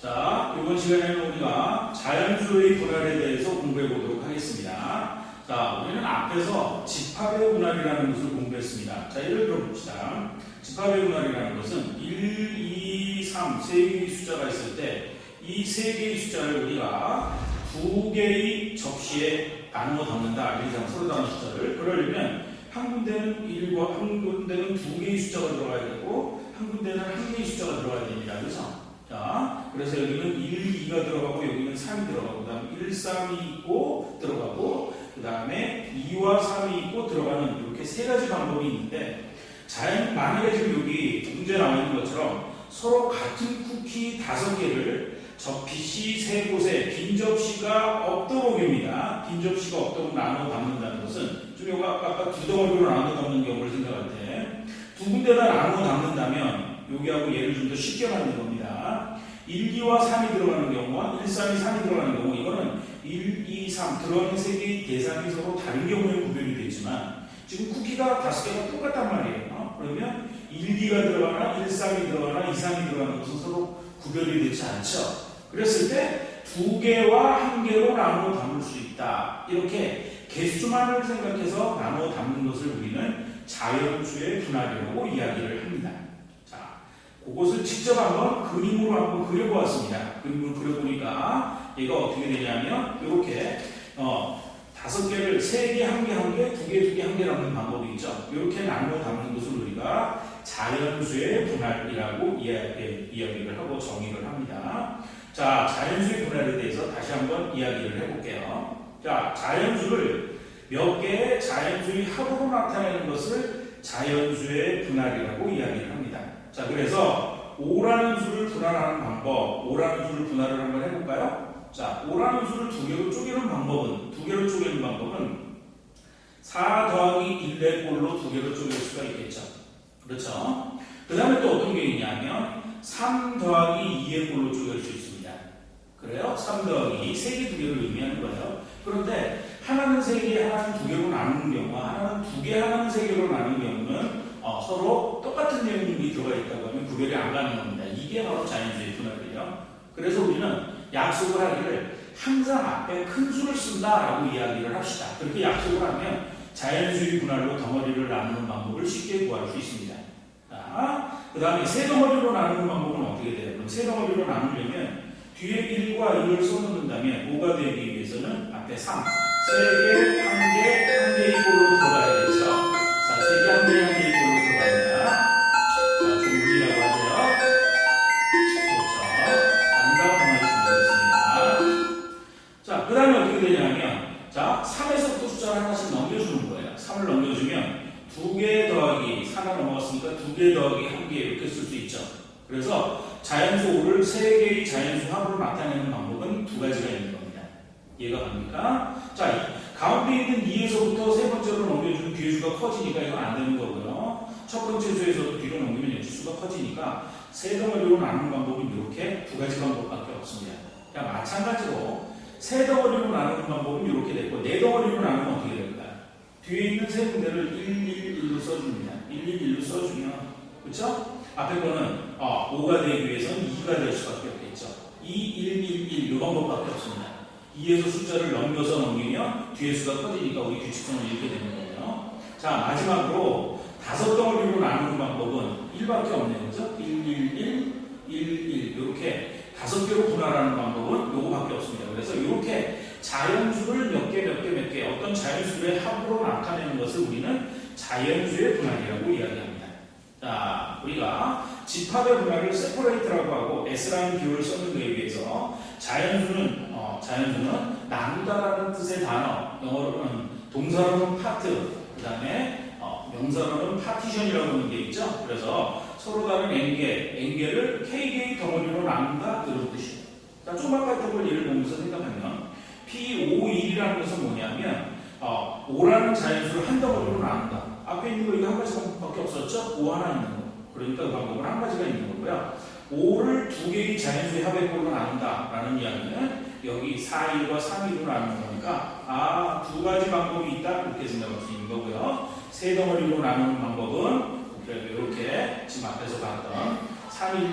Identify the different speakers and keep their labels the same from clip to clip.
Speaker 1: 자, 이번 시간에는 우리가 자연수의 분할에 대해서 공부해 보도록 하겠습니다. 자, 우리는 앞에서 집합의 분할이라는 것을 공부했습니다. 자, 예를 들어 봅시다. 집합의 분할이라는 것은 1, 2, 3, 3개의 숫자가 있을 때 이 3개의 숫자를 우리가 2개의 접시에 나누어 담는다. 이렇게 서로 다른 숫자를. 그러려면 한 군데는 1과 한 군데는 2개의 숫자가 들어가야 되고 한 군데는 1개의 숫자가 들어가야 됩니다. 그래서 자, 그래서 여기는 1, 2가 들어가고 여기는 3이 들어가고 그 다음에 1, 3이 있고 들어가고 그 다음에 2와 3이 있고 들어가는 이렇게 세 가지 방법이 있는데 만약에 지금 여기 문제 나와 있는 것처럼 서로 같은 쿠키 5개를 접시 3곳에 빈 접시가 없도록입니다. 빈 접시가 없도록 나눠 담는다는 것은 좀 요거 아까 두 덩어리로 나눠 담는 경우를 생각할 때 두 군데다 나눠 담는다면 여기하고 얘를 좀 더 쉽게 만든 겁니다. 1, 2와 3이 들어가는 경우와 1, 3이 3이 들어가는 경우 이거는 1, 2, 3 들어가는 세 개의 대상이 서로 다른 경우에 구별이 되지만 지금 쿠키가 5개가 똑같단 말이에요. 그러면 1, 2가 들어가나 1, 3이 들어가나 2, 3이 들어가는 것은 서로 구별이 되지 않죠. 그랬을 때 2개와 1개로 나누어 담을 수 있다. 이렇게 개수만을 생각해서 나누어 담는 것을 우리는 자연수의 분할이라고 이야기를 합니다. 자, 그것을 직접 한번 그림으로 한번 그려보았습니다. 그림을 그려보니까 얘가 어떻게 되냐면 이렇게 5개를 3개, 1개, 1개, 2개, 2개, 1개 담는 방법이 있죠. 이렇게 나누어 담는 것을 우리가 자연수의 분할이라고 이야기를 하고 정의를 합니다. 자, 자연수의 분할에 대해서 다시 한번 이야기를 해볼게요. 자, 자연수를 몇 개의 자연수의 합으로 나타내는 것을 자연수의 분할이라고 이야기를 합니다. 자, 그래서 5라는 수를 분할하는 방법, 5라는 수를 분할을 한번 해볼까요? 자, 5라는 수를 2개로 쪼개는 방법은 4 더하기 1의 꼴로 2개로 쪼갤 수가 있겠죠. 그렇죠? 그 다음에 또 어떤 게 있냐면 3 더하기 2의 꼴로 쪼갤 수 있습니다. 그래요? 3 더하기 3개 2개를 의미하는 거예요. 그런데 하나는 3개, 하나는 2개로 나누는 경우와 하나는 2개, 하나는 3개로 나누는 경우는 서로 똑같은 내용이 들어가 있다고 하면 구별이 안 가는 겁니다. 이게 바로 자연수의 분할이에요. 그래서 우리는 약속을 하기를 항상 앞에 큰 수를 쓴다라고 이야기를 합시다. 그렇게 약속을 하면 자연수의 분할로 덩어리를 나누는 방법을 쉽게 구할 수 있습니다. 그 다음에 세 덩어리로 나누는 방법은 어떻게 돼요? 그럼 세 덩어리로 나누려면 뒤에 1과 2를 써놓는다면 5가 되기 위해서는 앞에 3, 3개, 1개, 1개의 꼴로 들어가야 되죠. 자, 3개, 1개, 1개의 꼴로 들어갑니다. 자, 종분이라고 하죠. 그렇죠. 아름다운 방법이 준비되었습니다. 자, 그 다음에 어떻게 되냐면 자, 3에서부터 숫자를 하나씩 넘겨주는 거예요. 3을 넘겨주면 2개 더하기 4가 넘어갔으니까 2개 더하기 1개 이렇게 쓸 수 있죠. 그래서 자연수 5를 3개의 자연수 합으로 나타내는 방법은 2가지가 있는 겁니다. 이해가 갑니까? 자, 가운데 있는 2에서부터 세 번째로 넘겨주는 뒤에 수가 커지니까 이건 안 되는 거고요. 첫 번째 수에서도 뒤로 넘기면 역시 수가 커지니까 세 덩어리로 나누는 방법은 이렇게 2가지 방법밖에 없습니다. 그냥 마찬가지로 세 덩어리로 나누는 방법은 이렇게 됐고 네 덩어리로 나누면 어떻게 될까요? 뒤에 있는 세 군데를 111로 써줍니다. 111로 써주면 그렇죠? 앞에 거는 5가 되기 위해서는 2가 될 수밖에 없겠죠. 2, 1, 1, 1 이 방법밖에 없습니다. 2에서 숫자를 넘겨서 넘기면 뒤에 수가 커지니까 우리 규칙성을 읽게 되는 거예요. 자, 마지막으로 5덩어리로 나누는 방법은 1밖에 없네요. 그렇죠? 1, 1, 1, 1, 1 이렇게 5개로 분할하는 방법은 요거밖에 없습니다. 그래서 이렇게 자연수를 몇 개 어떤 자연수의 합으로 나타내는 것을 우리는 자연수의 분할이라고 이야기합니다. 자, 우리가 집합의 분할을 세퍼레이트라고 하고 S라는 기호를 썼는 것에 비해서 자연수는 나누다라는 뜻의 단어, 영어로는 동사로는 파트, 그 다음에 명사로는 파티션이라고 하는 게 있죠. 그래서 서로 다른 N개를 K개의 덩어리로 나눈다 이런 뜻이에요. 자, 좀 아까 걸 예를 보면서 생각하면 P51이라는 것은 뭐냐면 5라는 자연수를 한 덩어리로 나눈다. 앞에 있는 거 이거 한 가지밖에 없었죠? 5 하나 있는 거. 그러니까 그 방법은 한 가지가 있는 거고요. 5를 2개의 자연수의 합의 꼴로 나눈다라는 이야기는 여기 4, 1과 3, 2로 나누는 거니까 2가지 방법이 있다 이렇게 생각할 수 있는 거고요. 세 덩어리로 나누는 방법은 이렇게 지금 앞에서 봤던 3, 1, 1,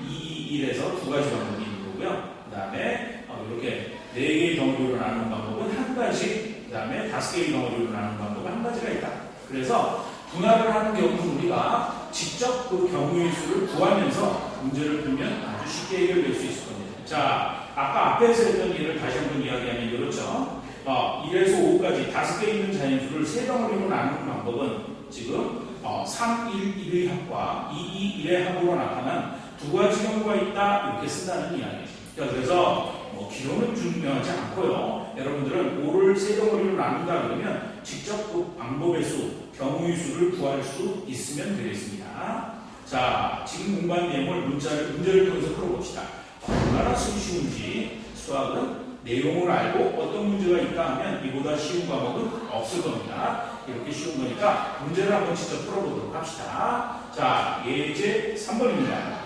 Speaker 1: 2, 2, 1에서 2가지 방법이 있는 거고요. 되고요. 그 다음에 이렇게 4개의 덩어리로 나누는 방법은 한 가지, 그 다음에 5개의 덩어리로 나누는 방법은 한 가지가 있다. 그래서 분할을 하는 경우는 우리가 직접 그 경우의 수를 구하면서 문제를 풀면 아주 쉽게 해결될 수 있을 겁니다. 자, 아까 앞에서 했던 예를 다시 한번 이야기하면 이렇죠. 1에서 5까지 5개 있는 자연수를 3덩어리로 나누는 방법은 지금 3, 1, 1의 합과 2, 2, 1의 합으로 나타난 두 가지 경우가 있다 이렇게 쓴다는 이야기죠. 그래서 기호는 중요하지 않고요. 여러분들은 5를 3덩어리로 나눈다 그러면 직접 그 방법의 수, 경우의 수를 구할 수 있으면 되겠습니다. 자, 지금 공부한 내용을 문제를 통해서 풀어봅시다. 얼마나 쉬운지 수학은 내용을 알고 어떤 문제가 있다 하면 이보다 쉬운 과목은 없을 겁니다. 이렇게 쉬운 거니까 문제를 한번 직접 풀어보도록 합시다. 자, 예제 3번입니다.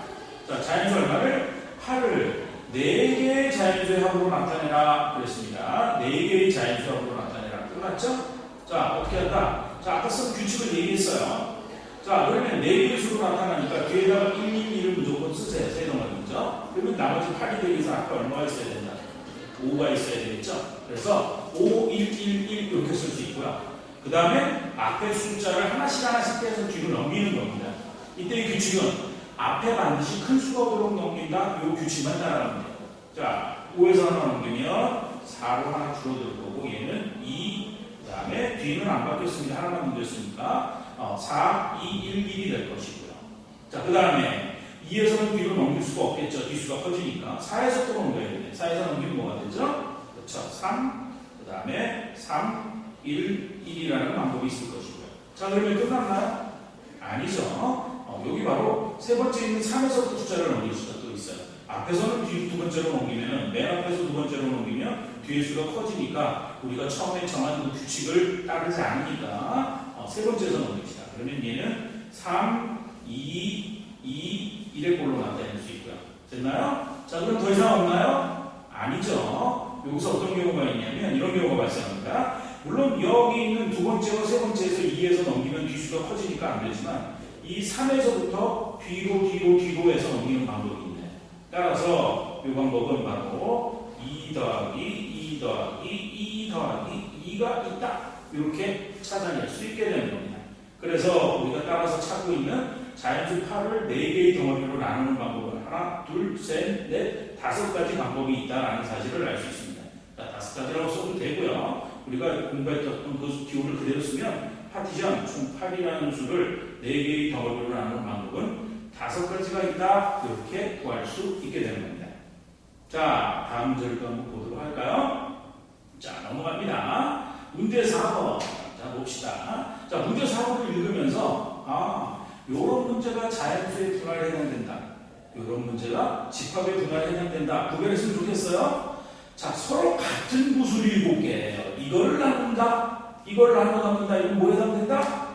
Speaker 1: 자, 자연수 얼마를? 8을 4개의 자연수의 합으로 나타내라 그랬습니다. 4개의 자연수의 합으로 나타내라. 끝났죠? 자, 어떻게 한다? 자, 아까 쓴 규칙을 얘기했어요. 자, 그러면 4개의 수로 나타나니까 뒤에다가 1, 2, 1을 무조건 쓰세요. 3덩어리죠? 그러면 나머지 8이 되기 위해서 아까 얼마가 있어야 된다? 5가 있어야 되겠죠? 그래서 5, 1, 1, 1 이렇게 쓸 수 있고요. 그 다음에 앞에 숫자를 하나씩 빼서 뒤로 넘기는 겁니다. 이때 이 규칙은 앞에 반드시 큰 수가 오도록 넘긴다. 이 규칙만 따라가면 돼요. 자, 5에서 하나 넘기면 4로 하나 줄어들 거고 얘는 2, 그 다음에 뒤는 안 바뀌었으니까 하나만 넘겼으니까 4, 2, 1, 1이 될 것이고요. 자, 그 다음에 2에서는 뒤로 넘길 수가 없겠죠. 뒤수가 커지니까 4에서 또 넘겨야 되네. 4에서 넘기면 뭐가 되죠? 그렇죠. 3, 그 다음에 3, 1, 1이라는 방법이 있을 것이고요. 자, 그러면 끝났나요? 아니죠. 여기 바로 세 번째 있는 3에서부터 숫자를 넘길 수가 또 있어요. 앞에서는 두 번째로 넘기면, 맨 앞에서 두 번째로 넘기면 뒤에 수가 커지니까 우리가 처음에 정한 그 규칙을 따르지 않으니까 세 번째에서 넘깁시다. 그러면 얘는 3, 2, 2, 1의 꼴로 나타낼 수 있고요. 됐나요? 자, 그럼 더 이상 없나요? 아니죠. 여기서 어떤 경우가 있냐면 이런 경우가 발생합니다. 물론 여기 있는 두 번째와 세 번째에서 2에서 넘기면 뒤수가 커지니까 안 되지만 이 3에서부터 뒤로 해서 넘기는 방법이 있네. 따라서 이 방법은 바로 2 더하기 2 더하기 2 더하기 2가 있다. 이렇게 찾아낼 수 있게 되는 겁니다. 그래서 우리가 따라서 찾고 있는 자연수 8을 4개의 덩어리로 나누는 방법은 하나, 둘, 셋, 넷, 5가지 방법이 있다는 사실을 알 수 있습니다. 자, 5가지라고 써도 되고요. 우리가 공부했던 그 기호를 그대로 쓰면 파티션 총 8이라는 수를 4개의 덩어리로 나누는 방법은 5가지가 있다. 이렇게 구할 수 있게 되는 겁니다. 자, 다음 문제를 또 한번 보도록 할까요? 자, 넘어갑니다. 문제 4번. 자, 봅시다. 자, 문제 4번을 읽으면서 이런 문제가 자연수의 분할에 해당된다. 이런 문제가 집합의 분할에 해당된다. 구별했으면 좋겠어요. 자, 서로 같은 구수를 7개예요. 이걸 나눈다. 이걸 나눈다. 이건 뭐에 해당된다?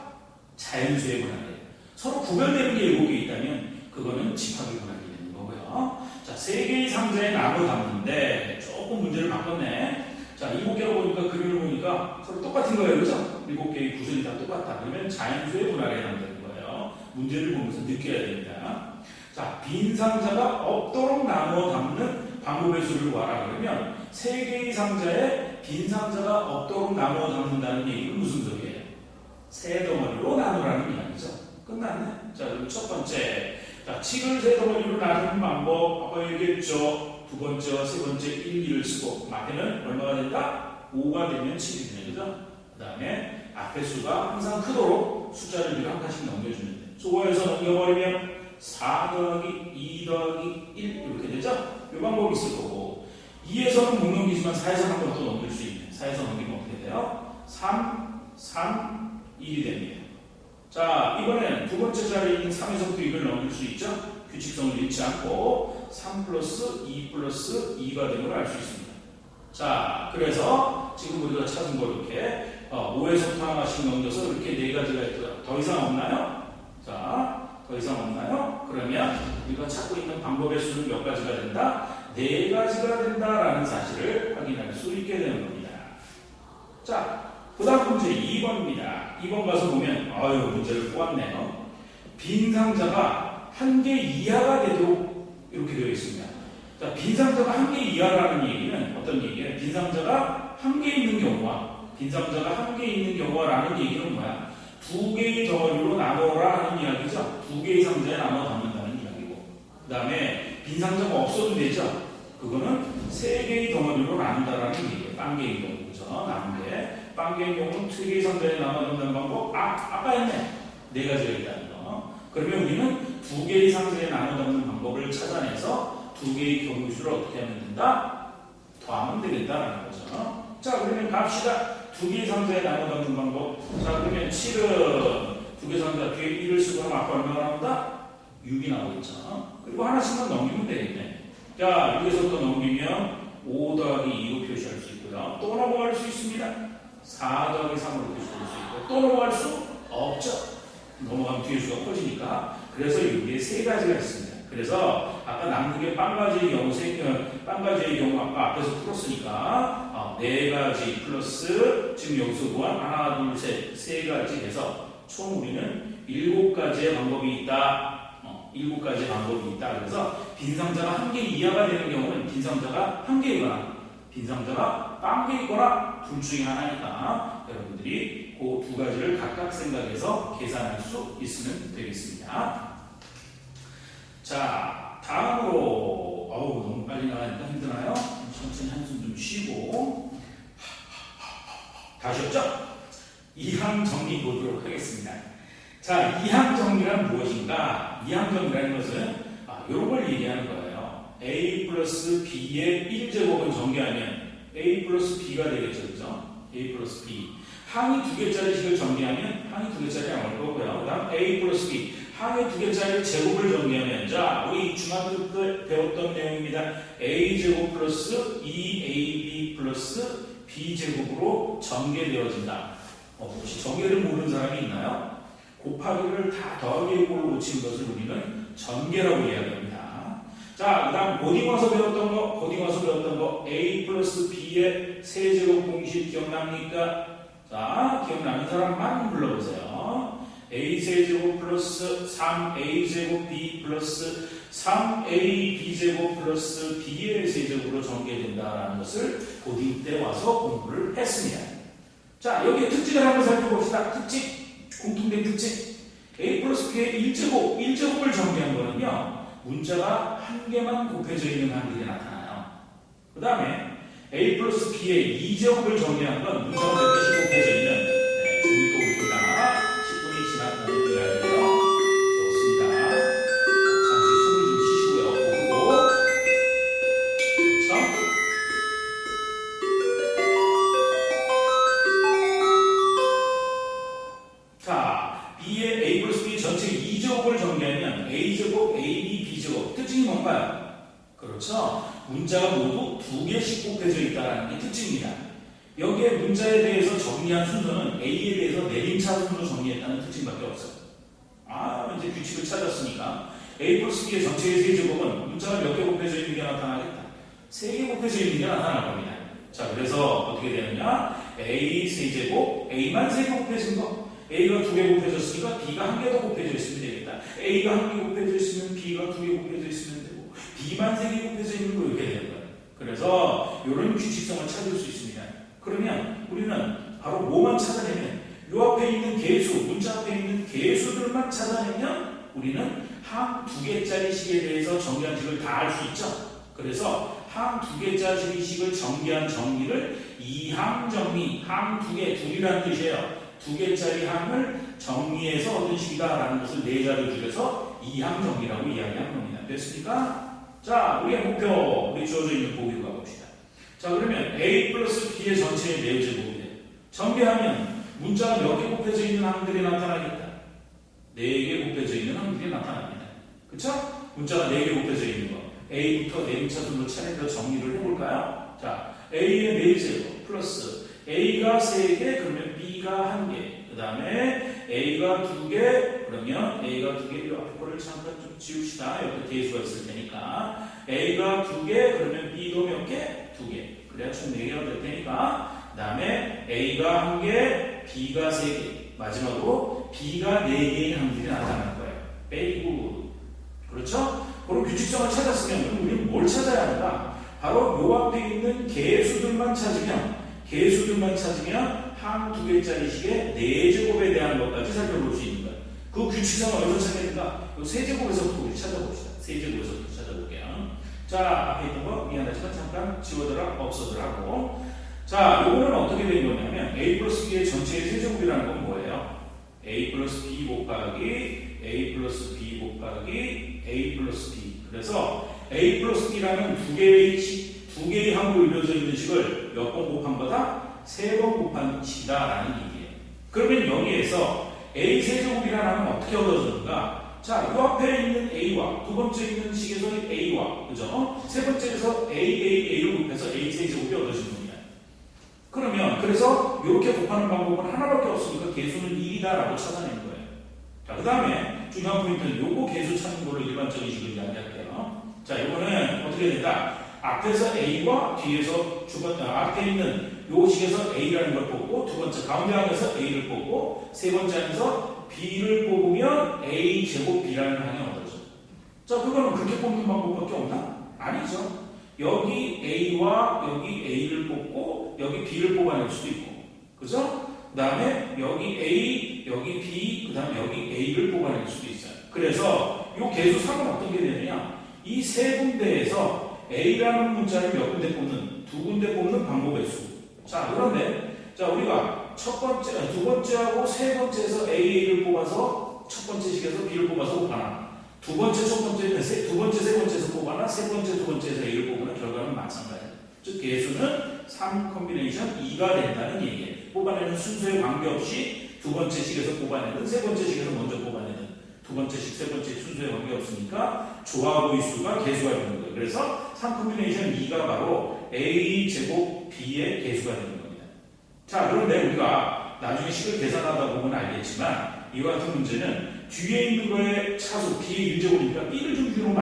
Speaker 1: 자연수의 분할이에요. 서로 구별되는 게 7개 있다면 그거는 집합의 분할이 되는 거고요. 자, 3개의 상자에 나눠 담는데 조금 문제를 바꿨네. 자, 7개로 보니까 그림을 보니까 서로 똑같은 거예요. 그죠? 7개의 구슬이 다 똑같다. 그러면 자연수의 분할에 해당되는 거예요. 문제를 보면서 느껴야 됩니다. 자, 빈 상자가 없도록 나눠 담는 방법의 수를 구하라 그러면 3개의 상자에 빈 상자가 없도록 나눠 담는다는 얘기는 무슨 소리예요? 3덩어리로 나누라는 이야기죠. 끝났네. 자, 그럼 첫 번째. 자, 칙을 3덩어리로 나누는 방법 아까 얘기했죠. 두 번째와 세 번째 1, 2를 쓰고 앞에는 얼마가 된다? 5가 되면 7이 되는 거죠. 그 다음에 앞에 수가 항상 크도록 숫자를 위로 한 칸씩 넘겨주면 돼. 소거해서 넘겨버리면 4 더하기 2 더하기 1 이렇게 되죠? 이 방법이 있을 거고 2에서는 못 넘기지만 4에서 한 번 더 넘길 수 있는 4에서 넘기면 어떻게 돼요? 3, 3, 1이 됩니다. 자, 이번엔 두 번째 자리에 있는 3에서부터 1을 넘길 수 있죠? 규칙성을 잃지 않고 3 플러스 2 플러스 2가 된 걸 알 수 있습니다. 자, 그래서 지금 우리가 찾은 거 이렇게 5에서부터 하나씩 넘겨서 이렇게 4가지가 있더라. 더 이상 없나요? 자, 더 이상 없나요? 그러면 우리가 찾고 있는 방법의 수는 몇 가지가 된다? 4가지가 된다라는 사실을 확인할 수 있게 되는 겁니다. 자, 그 다음 문제 2번입니다. 2번 가서 보면 문제를 꼬았네요. 빈 상자가 1개 이하가 되도록 이렇게 되어 있습니다. 자, 빈상자가 한 개 이하라는 얘기는 어떤 얘기예요? 빈상자가 한 개 있는 경우와 빈상자가 한 개 있는 경우라는 얘기는 뭐야? 두 개의 덩어리로 나눠라 하는 이야기죠. 두 개의 상자에 나눠 담는다는 이야기고, 그 다음에 빈상자가 없어도 되죠. 그거는 세 개의 덩어리로 나눈다라는 얘기예요. 빵개의 경우, 그죠? 나눈데 빵개의 경우는 두 개의 상자에 나눠 담는 방법, 아까 했네. 네 가지가 있다는 거. 그러면 우리는 두 개의 상자에 나눠 담는 방법을 찾아내서 두 개의 경우수를 어떻게 하면 된다? 더하면 되겠다라는 거죠. 자, 그러면 갑시다. 두 개의 상자에 나눠 담는 방법. 자, 그러면 7은 두 개 상자 뒤에 1을 쓰고 하면 아까 얼마가 나온다? 6이 나오겠죠. 그리고 하나씩만 넘기면 되겠네. 자, 6에서부터 넘기면 5 더하기 2로 표시할 수 있고요. 또 넘어갈 수 있습니다. 4 더하기 3으로 표시할 수 있고, 또 넘어갈 수 없죠. 넘어가면 뒤에 수가 커지니까. 그래서 여기에 세 가지가 있습니다. 그래서 아까 남는 게 빵가지의 경우, 빵가지의 경우 아까 앞에서 풀었으니까 네 가지 플러스 지금 여기서 구한 하나, 둘, 셋, 세 가지 해서 총 우리는 7가지의 방법이 있다. 7가지의 방법이 있다. 그래서 빈상자가 한 개 이하가 되는 경우는 빈상자가 한 개이거나 빈상자가 빵개이거나 둘 중에 하나니까 여러분들이 그 두 가지를 각각 생각해서 계산할 수 있으면 되겠습니다. 자, 다음으로 너무 빨리 나가니까 힘드나요? 천천히 한숨 좀 쉬고 다 쉬었죠? 이항 정리 보도록 하겠습니다. 자, 이항 정리란 무엇인가? 이항 정리라는 것은 이런 걸 얘기하는 거예요. a 플러스 b의 1제곱을 전개하면 a 플러스 b가 되겠죠, 그죠? a 플러스 b. 항이 두 개짜리식을 전개하면 항이 두 개짜리 나올 거고요. 그 다음 a 플러스 b. 항의 두 개짜리 제곱을 정리하면, 자, 우리 중학교 때 배웠던 내용입니다. a제곱 플러스 2ab 플러스 b제곱으로 전개되어진다. 혹시 전개를 모르는 사람이 있나요? 곱하기를 다 더하기 꼴로 고치는 것을 우리는 전개라고 이야기합니다. 자, 그 다음 고딩 와서 배웠던 거 a 플러스 b의 세제곱 공식 기억납니까? 자, 기억나는 사람만 불러보세요. a 세제곱 플러스 3a제곱 b 플러스 3a b제곱 플러스 b의 세제곱으로 전개된다라는 것을 고딩 때 와서 공부를 했습니다. 자, 여기에 특징을 한번 살펴봅시다. 특징, 공통된 특징. a 플러스 b의 1제곱을 전개한 거는요, 문자가 한 개만 곱해져 있는 항들이 나타나요. 그 다음에 a 플러스 b의 2제곱을 정리한 건 문자가 몇 개씩 곱해져 있는, 종이 또 옵니다. 10분이 지났다는 이야기고요. 좋습니다. 잠시 숨을 좀 쉬시고요. 보고. 그렇죠? 자, b의 a 플러스 b 전체 2제곱을 정리하면 a제곱, ab, b제곱. 특징이 뭔가요? 그렇죠? 문자가 모두 두 개씩 곱해져 있다는 게 특징입니다. 여기에 문자에 대해서 정리한 순서는 A에 대해서 내림차순으로 정리했다는 특징밖에 없어요. 이제 규칙을 찾았으니까 A 플러스 B의 전체의 세제곱은 문자가 몇 개 곱해져 있는 게 나타나겠다. 3개 곱해져 있는 게 나타날 겁니다. 자, 그래서 어떻게 되느냐? A 세제곱, A만 3개 곱해진 거. A가 2개 곱해졌으니까 B가 1개 더 곱해져 있으면 되겠다. A가 1개 곱해져 있으면 B가 2개 곱해져 있으면 되고, B만 3개 곱해져 있는 거 이렇게 되는 거예요. 그래서 이런 규칙성을 찾을 수 있습니다. 그러면 우리는 바로 뭐만 찾아내면, 요 앞에 있는 개수, 문자 앞에 있는 개수들만 찾아내면 우리는 항 2개짜리 식에 대해서 정리한 식을 다 알 수 있죠. 그래서 항 2개짜리 식을 정리한 정리를 이항 정리, 항 2개, 둘이라는 뜻이에요. 2개짜리 항을 정리해서 얻은 식이다라는 것을 네 자로 줄여서 이항 정리라고 이야기한 겁니다. 됐습니까? 자, 우리의 목표, 우리 주어져 있는 보기로 가봅시다. 자, 그러면 A 플러스 B의 전체의 네제곱이 돼요. 전개하면 문자가 몇 개 곱해져 있는 항들이 나타나겠다. 4개 곱해져 있는 항들이 나타납니다. 그쵸? 문자가 4개 곱해져 있는 거. A부터 내림차순으로 차례대로 정리를 해볼까요? 자, A의 4제곱 플러스 A가 3개, 그러면 B가 1개. 그 다음에 A가 2개, 그러면 A가 2개, 이 앞에 거를 잠깐 좀 지웁시다. 옆에 개수가 있을 테니까. A가 2개, 그러면 B도 몇 개? 2개. 그래야 총 4개가 될 테니까. 그 다음에 A가 1개, B가 3개. 마지막으로 B가 4개인 항들이 나타날 거예요. 빼고. 그렇죠? 그럼 규칙성을 찾았으면 우리는 뭘 찾아야 찾아야 한다. 바로 요 앞에 있는 개수들만 찾으면 한 두 개짜리 식의 4제곱에 대한 것까지 살펴볼 수 있는 거예요. 그 규칙상은 어디서 찾겠는가? 요 세제곱에서부터 우리 찾아봅시다. 세제곱에서부터 찾아볼게요. 자, 앞에 있던 거 미안하지만 잠깐 지워더라, 없어더라 하고. 자, 요거는 어떻게 된 거냐면 a 플러스 b의 전체의 세제곱이라는 건 뭐예요? a 플러스 b 곱하기 a 플러스 b 곱하기 a 플러스 b. 그래서 a 플러스 b라는 두 개의 항으로 이루어져 있는 식을 몇 번 곱한 거다? 3번 곱한 식이다라는 얘기예요. 그러면 여기에서 a 세제곱이라는 항은 어떻게 얻어지는가? 자, 이 앞에 있는 a와 두 번째 있는 식에서의 a와, 그죠? 세 번째에서 a를 곱해서 a 세제곱이 얻어지는 겁니다. 그러면 그래서 이렇게 곱하는 방법은 하나밖에 없으니까 개수는 1이다라고 찾아내는 거예요. 자, 그 다음에 중요한 포인트는 요거 개수 찾는 걸로 일반적인 식을 이야기할게요. 자, 요거는 어떻게 된다? 앞에서 a와 뒤에서 앞에 있는 요 식에서 a라는 걸 뽑고, 두 번째 가운데 항에서 a를 뽑고, 세 번째 항에서 b를 뽑으면 a 제곱 b라는 항이 얻어져. 자, 그거는 그렇게 뽑는 방법밖에 없나? 아니죠. 여기 a와 여기 a를 뽑고 여기 b를 뽑아낼 수도 있고, 그죠? 그 다음에 여기 a, 여기 b, 그 다음에 여기 a를 뽑아낼 수도 있어요. 그래서 이 개수 3은 어떤 게 되느냐? 이 세 군데에서 a라는 문자를 몇 군데 뽑는, 두 군데 뽑는 방법의 수. 자, 그런데 자, 우리가 두 번째하고 세 번째에서 a를 뽑아서 첫 번째 식에서 b를 뽑아서 곱하나, 두 번째, 세 번째에서 뽑아나, 세 번째, 두 번째에서 a를 뽑으나 결과는 마찬가지예요. 즉 개수는 3 컴비네이션 2가 된다는 얘기예요. 뽑아내는 순서에 관계없이 두 번째 식에서 뽑아내든 세 번째 식에서 먼저 뽑아내든 두 번째 식, 세 번째 순서에 관계없으니까 조합의 수가 개수가 되는 거예요. 그래서 3 컴비네이션 2가 바로 a 제곱 b의 개수가 되는 겁니다. 자, 그런데 우리가 나중에 식을 계산하다 보면 알겠지만 이와 같은 문제는 뒤에 있는 거의 차수 b의 1제곱이니까 b를 좀 뒤로